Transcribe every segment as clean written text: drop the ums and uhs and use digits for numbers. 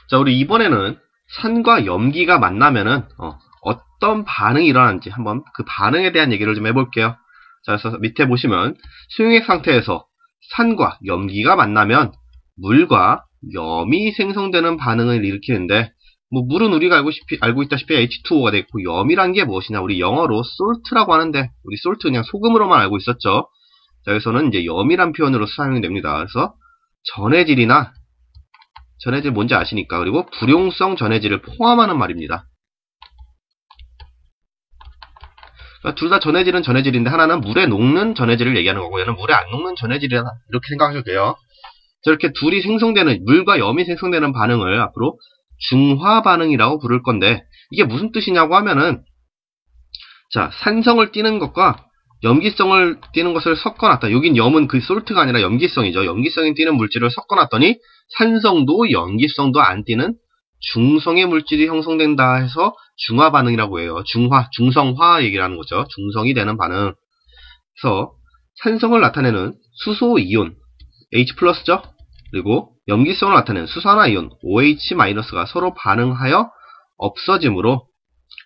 자, 우리 이번에는 산과 염기가 만나면은 어떤 반응이 일어나는지 한번 그 반응에 대한 얘기를 좀 해볼게요. 자, 그래서 밑에 보시면 수용액 상태에서 산과 염기가 만나면 물과 염이 생성되는 반응을 일으키는데, 뭐 물은 우리가 알고 있다시피 H2O가 되어 있고, 염이란 게 무엇이냐, 우리 영어로 salt라고 하는데 우리 salt 그냥 소금으로만 알고 있었죠. 자, 여기서는 이제 염이란 표현으로 사용이 됩니다. 그래서 전해질 뭔지 아시니까. 그리고 불용성 전해질을 포함하는 말입니다. 그러니까 둘 다 전해질은 전해질인데 하나는 물에 녹는 전해질을 얘기하는 거고 얘는 물에 안 녹는 전해질이다, 이렇게 생각하셔도 돼요. 저렇게 둘이 생성되는, 물과 염이 생성되는 반응을 앞으로 중화 반응이라고 부를 건데, 이게 무슨 뜻이냐고 하면은, 자, 산성을 띠는 것과 염기성을 띠는 것을 섞어놨다. 여긴 염은 그 솔트가 아니라 염기성이죠. 염기성이 띠는 물질을 섞어놨더니 산성도 염기성도 안 띠는 중성의 물질이 형성된다 해서 중화 반응이라고 해요. 중성화 얘기를 하는 거죠. 중성이 되는 반응. 그래서 산성을 나타내는 수소 이온 H+죠. 그리고 염기성을 나타내는 수산화 이온 OH-가 서로 반응하여 없어지므로,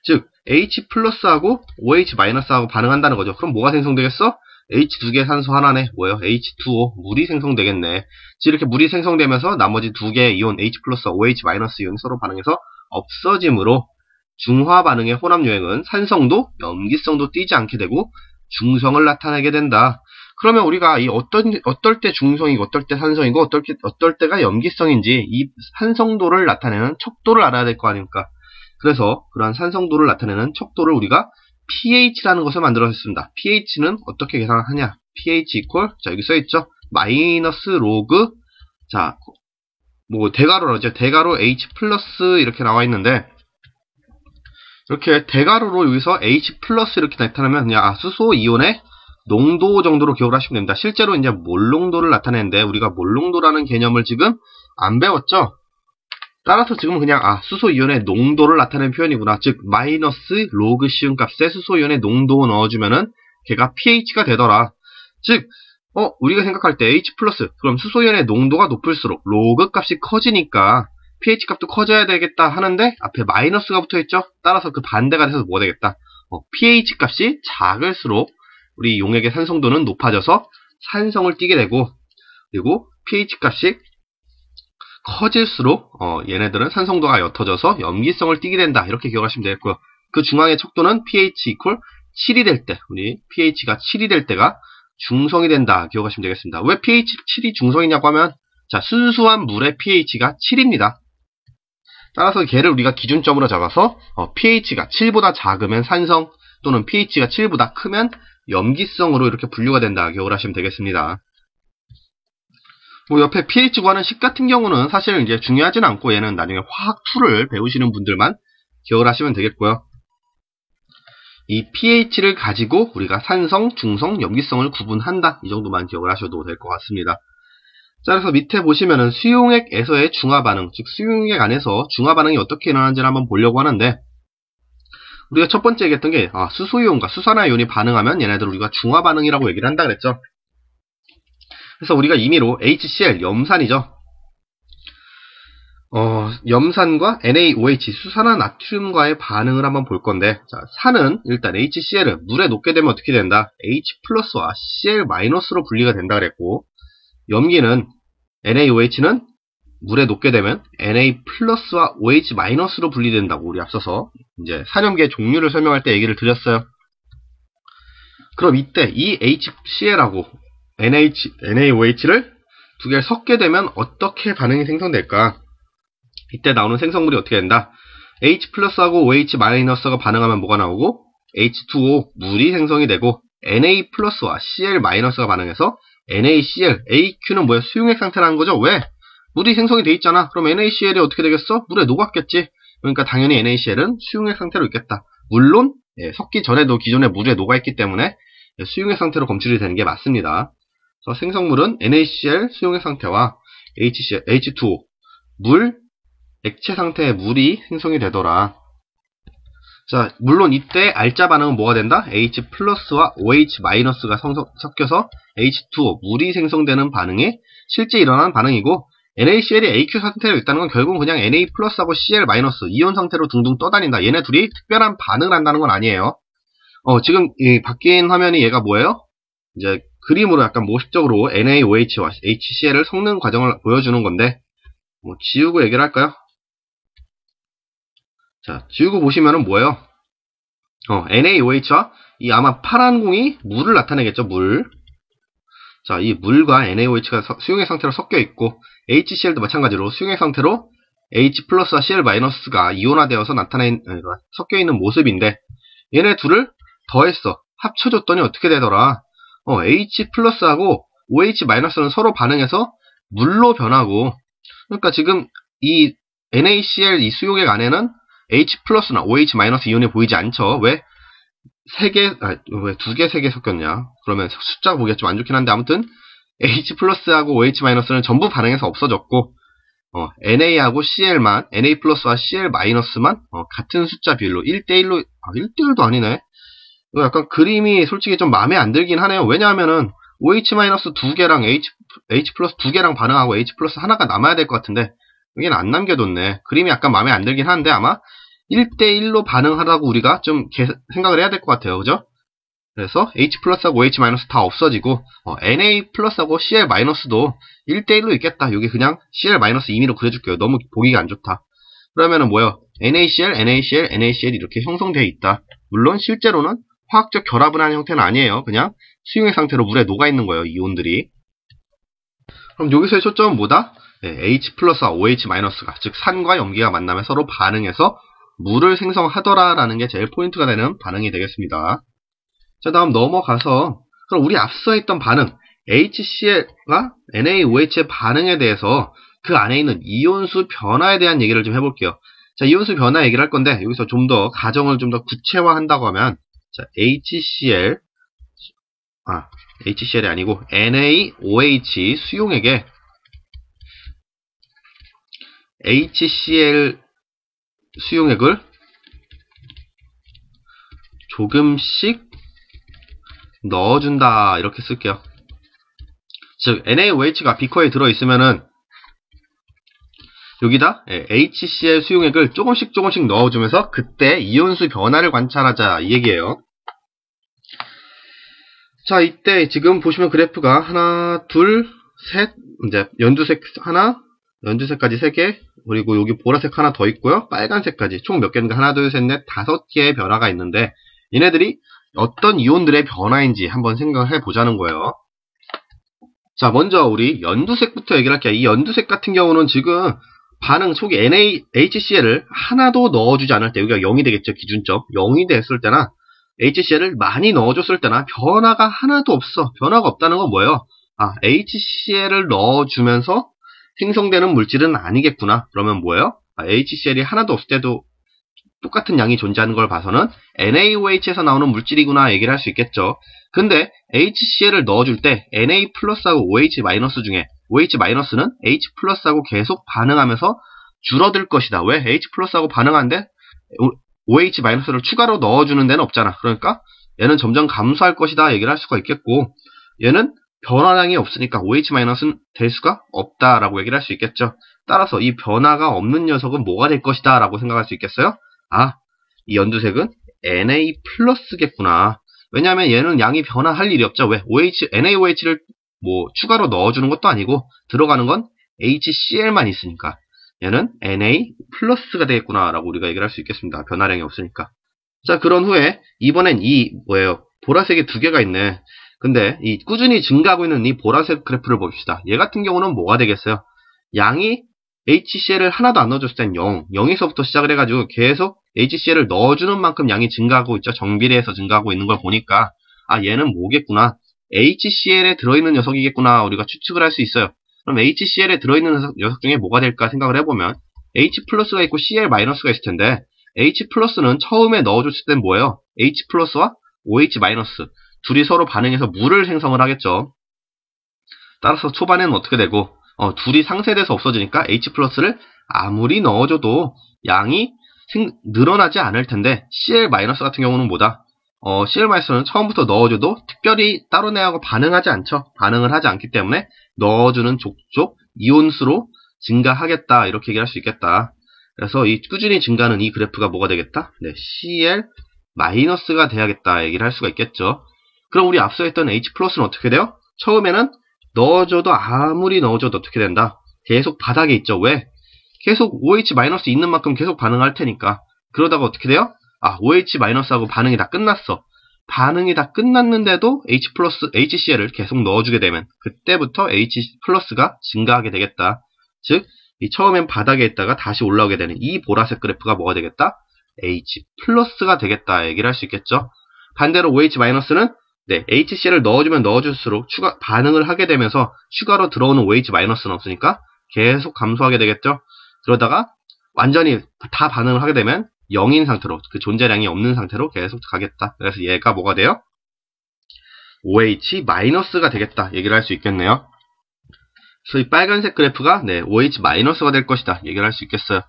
즉 H+하고 OH-하고 반응한다는 거죠. 그럼 뭐가 생성되겠어? H 2개 산소 하나네. 뭐예요? H2O, 물이 생성되겠네. 즉 이렇게 물이 생성되면서 나머지 두 개의 이온 H+, OH- 이온이 서로 반응해서 없어지므로 중화 반응의 혼합 요행은 산성도 염기성도 띄지 않게 되고 중성을 나타내게 된다. 그러면 우리가 이 어떨 때 중성이고 어떨 때 산성이고 어떨 때가 염기성인지 이 산성도를 나타내는 척도를 알아야 될 거 아닙니까? 그래서 그러한 산성도를 나타내는 척도를 우리가 pH라는 것을 만들었습니다. pH는 어떻게 계산하냐? pH 이퀄, 자, 여기 써있죠? 마이너스 로그, 자, 뭐 대괄호라죠. 대괄호 H 플러스 이렇게 나와 있는데, 이렇게 대괄호로 여기서 H 플러스 이렇게 나타나면 그냥 수소 이온의 농도 정도로 기억을 하시면 됩니다. 실제로 이제 몰농도를 나타내는데 우리가 몰농도라는 개념을 지금 안 배웠죠? 따라서 지금은 그냥 수소 이온의 농도를 나타내는 표현이구나. 즉 마이너스 로그 시운 값에 수소 이온의 농도 넣어주면은 걔가 pH가 되더라. 즉 우리가 생각할 때 H+, 그럼 수소 이온의 농도가 높을수록 로그 값이 커지니까 pH 값도 커져야 되겠다 하는데 앞에 마이너스가 붙어있죠. 따라서 그 반대가 돼서 뭐가 되겠다? pH 값이 작을수록 우리 용액의 산성도는 높아져서 산성을 띠게 되고, 그리고 pH 값이 커질수록 얘네들은 산성도가 옅어져서 염기성을 띠게 된다. 이렇게 기억하시면 되겠고요. 그 중앙의 척도는 pH 이퀄 7이 될 때, 우리 pH가 7이 될 때가 중성이 된다. 기억하시면 되겠습니다. 왜 pH 7이 중성이냐고 하면, 자, 순수한 물의 pH가 7입니다. 따라서 걔를 우리가 기준점으로 잡아서 pH가 7보다 작으면 산성, 또는 pH가 7보다 크면 염기성으로 이렇게 분류가 된다. 기억을 하시면 되겠습니다. 뭐 옆에 pH 구하는 식 같은 경우는 사실 이제 중요하진 않고 얘는 나중에 화학 2를 배우시는 분들만 기억을 하시면 되겠고요. 이 pH를 가지고 우리가 산성, 중성, 염기성을 구분한다. 이 정도만 기억을 하셔도 될 것 같습니다. 자, 그래서 밑에 보시면은 수용액에서의 중화 반응, 즉 수용액 안에서 중화 반응이 어떻게 일어나는지를 한번 보려고 하는데, 우리가 첫 번째 얘기했던 게 수소이온과 수산화이온이 반응하면 얘네들 우리가 중화 반응이라고 얘기를 한다 그랬죠. 그래서 우리가 임의로 HCl, 염산이죠. 염산과 NaOH, 수산화 나트륨과의 반응을 한번 볼 건데, 자, 산은 일단 HCl은 물에 녹게 되면 어떻게 된다? H+와 Cl-로 분리가 된다 그랬고, 염기는 NaOH는 물에 녹게 되면 Na+와 OH-로 분리된다고 우리 앞서서 이제 산염기의 종류를 설명할 때 얘기를 드렸어요. 그럼 이때 이 HCl하고 NaOH를 두 개를 섞게 되면 어떻게 반응이 생성될까? 이때 나오는 생성물이 어떻게 된다? H+하고 OH-가 반응하면 뭐가 나오고? H2O, 물이 생성이 되고, Na+와 Cl-가 반응해서 NaCl, AQ는 뭐야? 수용액 상태라는 거죠? 왜? 물이 생성이 돼 있잖아. 그럼 NaCl이 어떻게 되겠어? 물에 녹았겠지. 그러니까 당연히 NaCl은 수용액 상태로 있겠다. 물론 섞기 전에도 기존에 물에 녹아있기 때문에 수용액 상태로 검출이 되는 게 맞습니다. 그래서 생성물은 NaCl 수용액 상태와 HCl, H2O, 물, 액체 상태의 물이 생성이 되더라. 자, 물론 이때 알짜 반응은 뭐가 된다? H+와 OH-가 섞여서 H2O, 물이 생성되는 반응이 실제 일어나는 반응이고, NaCl이 AQ 상태로 있다는 건 결국은 그냥 Na 플러스하고 Cl 마이너스 이온 상태로 둥둥 떠다닌다. 얘네 둘이 특별한 반응을 한다는 건 아니에요. 지금 이 바뀐 화면이 얘가 뭐예요? 이제 그림으로 약간 모식적으로 NaOH와 HCl을 섞는 과정을 보여주는 건데, 뭐 지우고 얘기를 할까요? 자, 지우고 보시면은 뭐예요? NaOH와 이 아마 파란 공이 물을 나타내겠죠, 물. 자, 이 물과 NaOH가 수용액 상태로 섞여 있고, HCl도 마찬가지로 수용액 상태로 H 플러스와 Cl 마이너스가 이온화되어서 섞여 있는 모습인데, 얘네 둘을 더했어. 합쳐줬더니 어떻게 되더라? H 플러스하고 OH 마이너스는 서로 반응해서 물로 변하고, 그러니까 지금 이 NaCl 이 수용액 안에는 H 플러스나 OH 마이너스 이온이 보이지 않죠? 왜? 왜 두 개, 세 개 섞였냐? 그러면 숫자가 보기가 좀 안 좋긴 한데, 아무튼 H 플러스하고 OH 마이너스는 전부 반응해서 없어졌고, NA하고 CL만, NA 플러스와 CL 마이너스만 같은 숫자 비율로 1대1로, 1대1도 아니네. 이거 약간 그림이 솔직히 좀 마음에 안 들긴 하네요. 왜냐하면은 OH 마이너스 두 개랑 H 플러스 두 개랑 반응하고 H 플러스 하나가 남아야 될 것 같은데, 여기는 안 남겨뒀네. 그림이 약간 마음에 안 들긴 하는데, 아마 1대1로 반응하라고 우리가 좀 생각을 해야 될 것 같아요. 그죠? 그래서 H 플러스하고 OH 마이너스 다 없어지고, NA 플러스하고 CL 마이너스도 1대1로 있겠다. 여기 그냥 CL 마이너스 임의로 그려줄게요. 너무 보기가 안 좋다. 그러면은 뭐요? NaCl, NaCl, NaCl 이렇게 형성되어 있다. 물론 실제로는 화학적 결합을 하는 형태는 아니에요. 그냥 수용액 상태로 물에 녹아있는 거예요. 이온들이. 그럼 여기서의 초점은 뭐다? H 플러스와 OH 마이너스가, 즉 산과 염기가 만나면 서로 반응해서 물을 생성하더라라는 게 제일 포인트가 되는 반응이 되겠습니다. 자, 다음 넘어가서 그럼 우리 앞서 했던 반응 HCl과 NaOH의 반응에 대해서 그 안에 있는 이온수 변화에 대한 얘기를 좀 해볼게요. 자, 이온수 변화 얘기를 할 건데 여기서 좀 더 가정을 좀 더 구체화한다고 하면, 자, HCl이 아니고 NaOH 수용액에 HCl 수용액을 조금씩 넣어준다. 이렇게 쓸게요. 즉, NaOH가 비커에 들어있으면은 여기다 HCl 수용액을 조금씩 넣어주면서 그때 이온수 변화를 관찰하자. 이 얘기예요. 자, 이때 지금 보시면 그래프가 하나, 둘, 셋, 이제 연두색 하나, 연두색까지 3개, 그리고 여기 보라색 하나 더 있고요. 빨간색까지 총 몇 개인가? 하나, 둘, 셋, 넷, 5개의 변화가 있는데, 얘네들이 어떤 이온들의 변화인지 한번 생각을 해보자는 거예요. 자, 먼저 우리 연두색부터 얘기를 할게요. 이 연두색 같은 경우는 지금 반응 속에 HCl을 하나도 넣어주지 않을 때, 여기가 0이 되겠죠. 기준점 0이 됐을 때나 HCl을 많이 넣어줬을 때나 변화가 하나도 없어. 변화가 없다는 건 뭐예요? HCl을 넣어주면서 생성되는 물질은 아니겠구나. 그러면 뭐예요? HCl이 하나도 없을 때도 똑같은 양이 존재하는 걸 봐서는 NaOH에서 나오는 물질이구나 얘기를 할 수 있겠죠. 근데 HCl을 넣어줄 때 Na 플러스하고 OH 마이너스 중에 OH 마이너스는 H 플러스하고 계속 반응하면서 줄어들 것이다. 왜? H 플러스하고 반응하는데 OH 마이너스를 추가로 넣어주는 데는 없잖아. 그러니까 얘는 점점 감소할 것이다 얘기를 할 수가 있겠고, 얘는 변화량이 없으니까 OH 마이너스는 될 수가 없다라고 얘기를 할 수 있겠죠. 따라서 이 변화가 없는 녀석은 뭐가 될 것이다 라고 생각할 수 있겠어요? 이 연두색은 Na 플러스겠구나. 왜냐하면 얘는 양이 변화할 일이 없죠. 왜? NaOH를 뭐 추가로 넣어주는 것도 아니고 들어가는 건 HCl만 있으니까 얘는 Na 플러스가 되겠구나 라고 우리가 얘기를 할 수 있겠습니다. 변화량이 없으니까. 자, 그런 후에 이번엔 보라색이 2개가 있네. 근데 이 꾸준히 증가하고 있는 이 보라색 그래프를 봅시다. 얘 같은 경우는 뭐가 되겠어요? 양이 HCl을 하나도 안 넣어줬을 땐 0에서부터 시작을 해가지고 계속 HCl을 넣어주는 만큼 양이 증가하고 있죠. 정비례해서 증가하고 있는 걸 보니까 얘는 뭐겠구나. HCl에 들어있는 녀석이겠구나 우리가 추측을 할 수 있어요. 그럼 HCl에 들어있는 녀석 중에 뭐가 될까 생각을 해보면 H 플러스가 있고 Cl 마이너스가 있을 텐데, H 플러스는 처음에 넣어줬을 땐 뭐예요? H 플러스와 OH 마이너스 둘이 서로 반응해서 물을 생성을 하겠죠. 따라서 초반에는 어떻게 되고, 둘이 상쇄돼서 없어지니까 H 플러스를 아무리 넣어줘도 양이 늘어나지 않을 텐데, Cl 마이너스 같은 경우는 뭐다? Cl 마이너스는 처음부터 넣어줘도 특별히 따로 내하고 반응하지 않죠. 반응을 하지 않기 때문에 넣어주는 족족 이온수로 증가하겠다 이렇게 얘기할 수 있겠다. 그래서 이 꾸준히 증가하는 이 그래프가 뭐가 되겠다? 네, CL 마이너스가 돼야겠다 얘기를 할 수가 있겠죠. 그럼 우리 앞서 했던 H 플러스는 어떻게 돼요? 처음에는 넣어줘도 아무리 넣어줘도 어떻게 된다? 계속 바닥에 있죠. 왜? 계속 OH 마이너스 있는 만큼 계속 반응할 테니까. 그러다가 어떻게 돼요? OH 마이너스하고 반응이 다 끝났어. 반응이 다 끝났는데도 H 플러스, HCl을 계속 넣어주게 되면 그때부터 H 플러스가 증가하게 되겠다. 즉, 이 처음엔 바닥에 있다가 다시 올라오게 되는 이 보라색 그래프가 뭐가 되겠다? H 플러스가 되겠다 얘기를 할 수 있겠죠. 반대로 OH 마이너스는 네, HCl을 넣어주면 넣어줄수록 추가 반응을 하게 되면서 추가로 들어오는 OH 마이너스는 없으니까 계속 감소하게 되겠죠. 그러다가 완전히 다 반응을 하게 되면 0인 상태로, 그 존재량이 없는 상태로 계속 가겠다. 그래서 얘가 뭐가 돼요? OH 마이너스가 되겠다 얘기를 할 수 있겠네요. 그래서 이 빨간색 그래프가 네, OH 마이너스가 될 것이다 얘기를 할 수 있겠어요.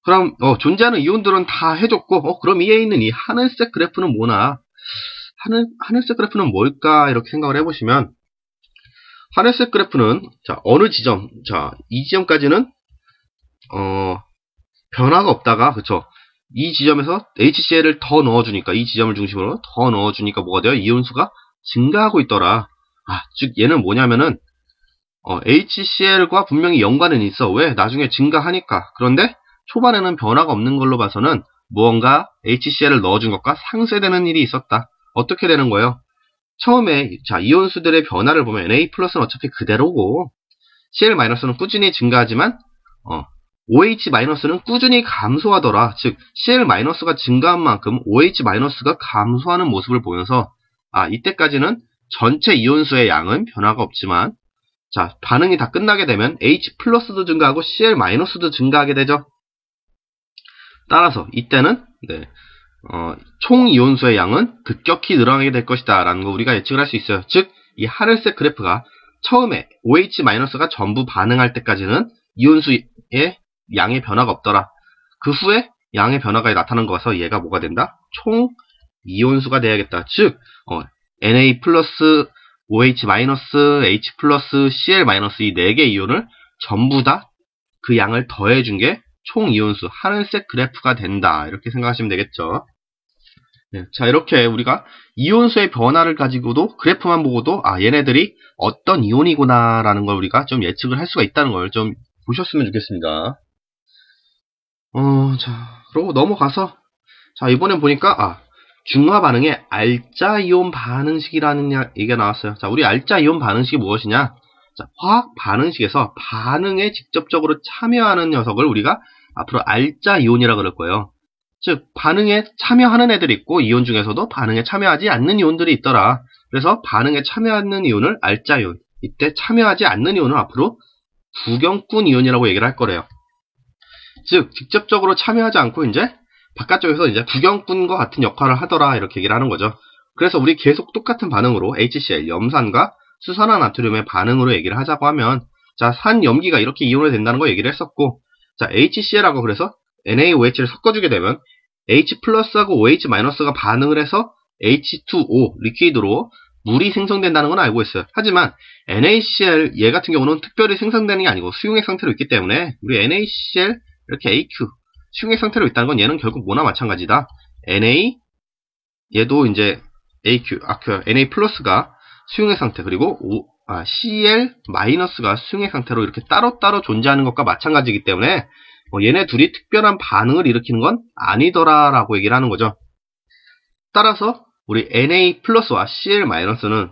그럼 존재하는 이온들은 다 해줬고 그럼 이에 있는 이 하늘색 그래프는 뭐나? 하늘색 그래프는 뭘까? 이렇게 생각을 해보시면 하늘색 그래프는 자 어느 지점, 자 이 지점까지는 변화가 없다가 그쵸? 이 지점에서 HCl을 더 넣어주니까 이 지점을 중심으로 더 넣어주니까 뭐가 돼요? 이온수가 증가하고 있더라. 즉 얘는 뭐냐면은 HCl과 분명히 연관은 있어. 왜? 나중에 증가하니까. 그런데 초반에는 변화가 없는 걸로 봐서는 무언가 HCl을 넣어준 것과 상쇄되는 일이 있었다. 어떻게 되는 거예요? 처음에 자 이온수들의 변화를 보면 Na+는 어차피 그대로고 Cl-는 꾸준히 증가하지만 OH-는 꾸준히 감소하더라. 즉 Cl-가 증가한 만큼 OH-가 감소하는 모습을 보면서 이때까지는 전체 이온수의 양은 변화가 없지만 자 반응이 다 끝나게 되면 H+도 증가하고 Cl-도 증가하게 되죠. 따라서 이때는 네, 총 이온수의 양은 급격히 늘어나게 될 것이다 라는 거 우리가 예측을 할 수 있어요. 즉 이 하늘색 그래프가 처음에 OH-가 전부 반응할 때까지는 이온수의 양의 변화가 없더라. 그 후에 양의 변화가 나타난 거라서 얘가 뭐가 된다? 총 이온수가 돼야겠다. 즉 Na+, OH-, H+, Cl- 이 4개 이온을 전부 다 그 양을 더해준 게 총 이온수, 하늘색 그래프가 된다. 이렇게 생각하시면 되겠죠. 네, 자, 이렇게 우리가 이온수의 변화를 가지고도 그래프만 보고도 얘네들이 어떤 이온이구나 라는 걸 우리가 좀 예측을 할 수가 있다는 걸 좀 보셨으면 좋겠습니다. 자, 그러고 넘어가서 자, 이번엔 보니까 중화 반응의 알자 이온 반응식이라는 얘기가 나왔어요. 자, 우리 알자 이온 반응식이 무엇이냐? 자, 화학 반응식에서 반응에 직접적으로 참여하는 녀석을 우리가 앞으로 알자 이온이라 그럴 거예요. 즉, 반응에 참여하는 애들이 있고, 이온 중에서도 반응에 참여하지 않는 이온들이 있더라. 그래서 반응에 참여하는 이온을 알자 이온, 이때 참여하지 않는 이온을 앞으로 구경꾼 이온이라고 얘기를 할 거래요. 즉, 직접적으로 참여하지 않고 이제 바깥쪽에서 이제 구경꾼과 같은 역할을 하더라. 이렇게 얘기를 하는 거죠. 그래서 우리 계속 똑같은 반응으로 HCl, 염산과 수산화나트륨의 반응으로 얘기를 하자고 하면 자, 산염기가 이렇게 이온이 된다는 거 얘기를 했었고 자, HCl하고 그래서 NaOH를 섞어주게 되면 H+하고 OH-가 반응을 해서 H2O, 리퀴드로 물이 생성된다는 건 알고 있어요. 하지만 NaCl, 얘 같은 경우는 특별히 생성되는 게 아니고 수용액 상태로 있기 때문에 우리 NaCl, 이렇게 AQ, 수용액 상태로 있다는 건 얘는 결국 뭐나 마찬가지다. Na, 얘도 이제 AQ, Na+가 수용액 상태, 그리고 Cl-가 수용액 상태로 이렇게 따로따로 존재하는 것과 마찬가지이기 때문에 얘네 둘이 특별한 반응을 일으키는 건 아니더라라고 얘기를 하는 거죠. 따라서 우리 Na+와 Cl-는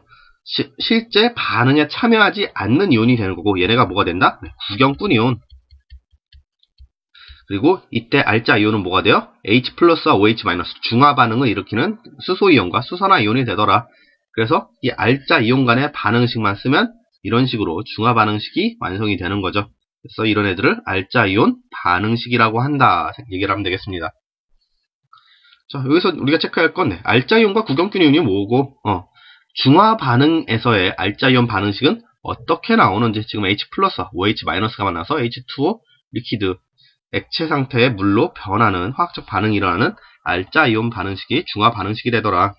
실제 반응에 참여하지 않는 이온이 되는 거고 얘네가 뭐가 된다? 구경꾼 이온. 그리고 이때 알자 이온은 뭐가 돼요? H+와 OH- 중화 반응을 일으키는 수소 이온과 수산화 이온이 되더라. 그래서 이 알자 이온 간의 반응식만 쓰면 이런 식으로 중화 반응식이 완성이 되는 거죠. 그래서 이런 애들을 알자 이온 반응식이라고 한다. 얘기를 하면 되겠습니다. 자, 여기서 우리가 체크할 건 알자 이온과 구경꾼 이온이 뭐고 중화 반응에서의 알자 이온 반응식은 어떻게 나오는지 지금 H+와 OH-가 만나서 H2O 리퀴드 액체 상태의 물로 변하는 화학적 반응이 일어나는 알자 이온 반응식이 중화 반응식이 되더라.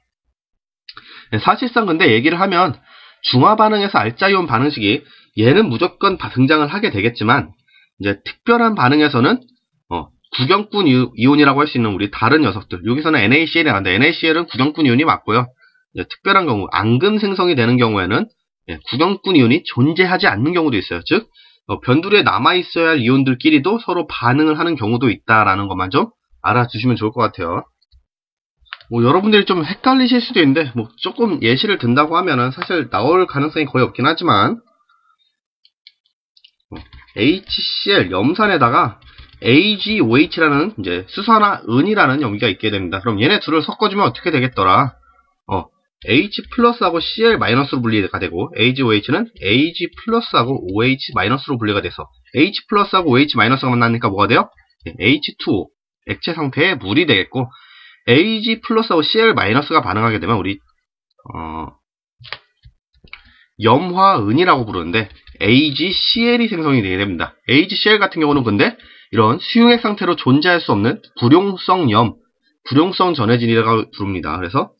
사실상 근데 얘기를 하면 중화 반응에서 알자 이온 반응식이 얘는 무조건 등장을 하게 되겠지만 이제 특별한 반응에서는 구경꾼 이온이라고 할 수 있는 우리 다른 녀석들. 여기서는 NaCl이 나왔는데 NaCl은 구경꾼 이온이 맞고요. 이제 특별한 경우, 앙금 생성이 되는 경우에는 구경꾼 이온이 존재하지 않는 경우도 있어요. 즉, 변두리에 남아있어야 할 이온들끼리도 서로 반응을 하는 경우도 있다라는 것만 좀 알아두시면 좋을 것 같아요. 여러분들이 좀 헷갈리실 수도 있는데, 조금 예시를 든다고 하면은 사실 나올 가능성이 거의 없긴 하지만, HCl 염산에다가 AgOH라는 이제 수소하나 은이라는 염기가 있게 됩니다. 그럼 얘네 둘을 섞어주면 어떻게 되겠더라? H 플러스하고 Cl 마이너스로 분리가 되고 AgOH는 Ag 플러스하고 OH 마이너스로 분리가 돼서 H 플러스하고 OH 마이너스가 만나니까 뭐가 돼요? H2O 액체 상태의 물이 되겠고 Ag 플러스하고 Cl 마이너스가 반응하게 되면 우리 염화은이라고 부르는데 AgCl이 생성이 되게 됩니다. AgCl 같은 경우는 근데 이런 수용액 상태로 존재할 수 없는 불용성 염, 불용성 전해질이라고 부릅니다. 그래서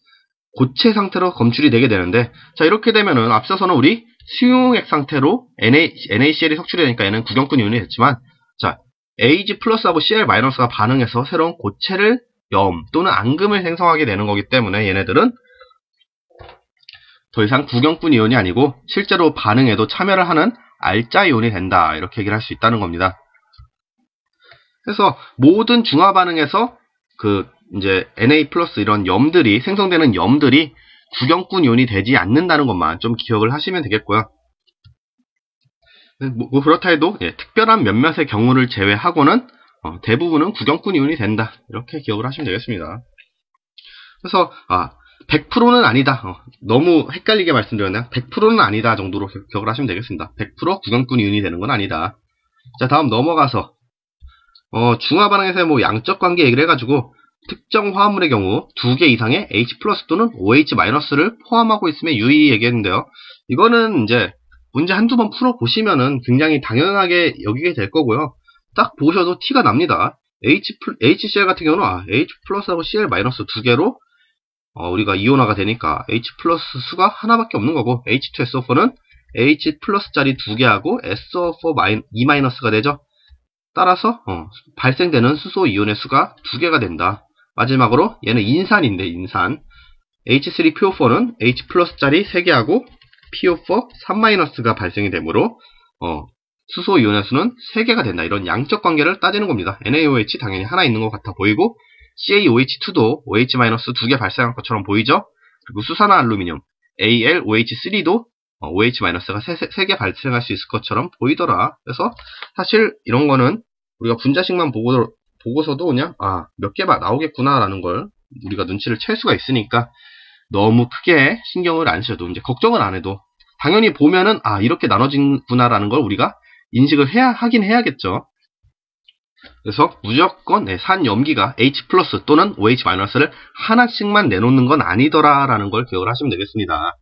고체 상태로 검출이 되게 되는데, 자, 이렇게 되면은 앞서서는 우리 수용액 상태로 NaCl이 석출이 되니까 얘는 구경꾼 이온이 됐지만, 자, Ag 플러스하고 Cl 마이너스가 반응해서 새로운 고체를 염 또는 앙금을 생성하게 되는 거기 때문에 얘네들은 더 이상 구경꾼 이온이 아니고 실제로 반응에도 참여를 하는 알자 이온이 된다. 이렇게 얘기를 할 수 있다는 겁니다. 그래서 모든 중화 반응에서 이제 Na 플러스 이런 염들이 생성되는 염들이 구경꾼 이온이 되지 않는다는 것만 좀 기억을 하시면 되겠고요. 그렇다 해도 특별한 몇몇의 경우를 제외하고는 대부분은 구경꾼 이온이 된다. 이렇게 기억을 하시면 되겠습니다. 그래서 100%는 아니다. 너무 헷갈리게 말씀드렸나요? 100%는 아니다 정도로 기억을 하시면 되겠습니다. 100% 구경꾼 이온이 되는 건 아니다. 자, 다음 넘어가서 중화 반응에서 양적 관계 얘기를 해가지고 특정 화합물의 경우 2개 이상의 H 플러스 또는 OH 마이너스를 포함하고 있음에 유의 얘기했는데요. 이거는 이제 문제 한두 번 풀어보시면은 굉장히 당연하게 여기게 될 거고요. 딱 보셔도 티가 납니다. HCl 같은 경우는 H 플러스하고 Cl 마이너스 2개로 우리가 이온화가 되니까 H 플러스 수가 하나밖에 없는 거고 H2SO4는 H 플러스짜리 2개하고 SO4 2 마이너스가 되죠. 따라서 발생되는 수소 이온의 수가 2개가 된다. 마지막으로 얘는 인산인데 인산 H3PO4는 H 플러스짜리 3개하고 PO4 3 마이너스가 발생이 되므로 수소 이온의 수는 3개가 된다. 이런 양적 관계를 따지는 겁니다. NaOH 당연히 하나 있는 것 같아 보이고 CaOH2도 OH 마이너스 2개 발생한 것처럼 보이죠. 그리고 수산화 알루미늄 AlOH3도 OH 마이너스가 3개 발생할 수 있을 것처럼 보이더라. 그래서 사실 이런 거는 우리가 분자식만 보고서도 그냥 몇 개 나오겠구나라는 걸 우리가 눈치를 챌 수가 있으니까 너무 크게 신경을 안 쓰셔도 이제 걱정을 안 해도 당연히 보면은 이렇게 나눠진구나라는 걸 우리가 인식을 하긴 해야겠죠. 그래서 무조건 산염기가 H 플러스 또는 OH 마이너스를 하나씩만 내놓는 건 아니더라라는 걸 기억을 하시면 되겠습니다.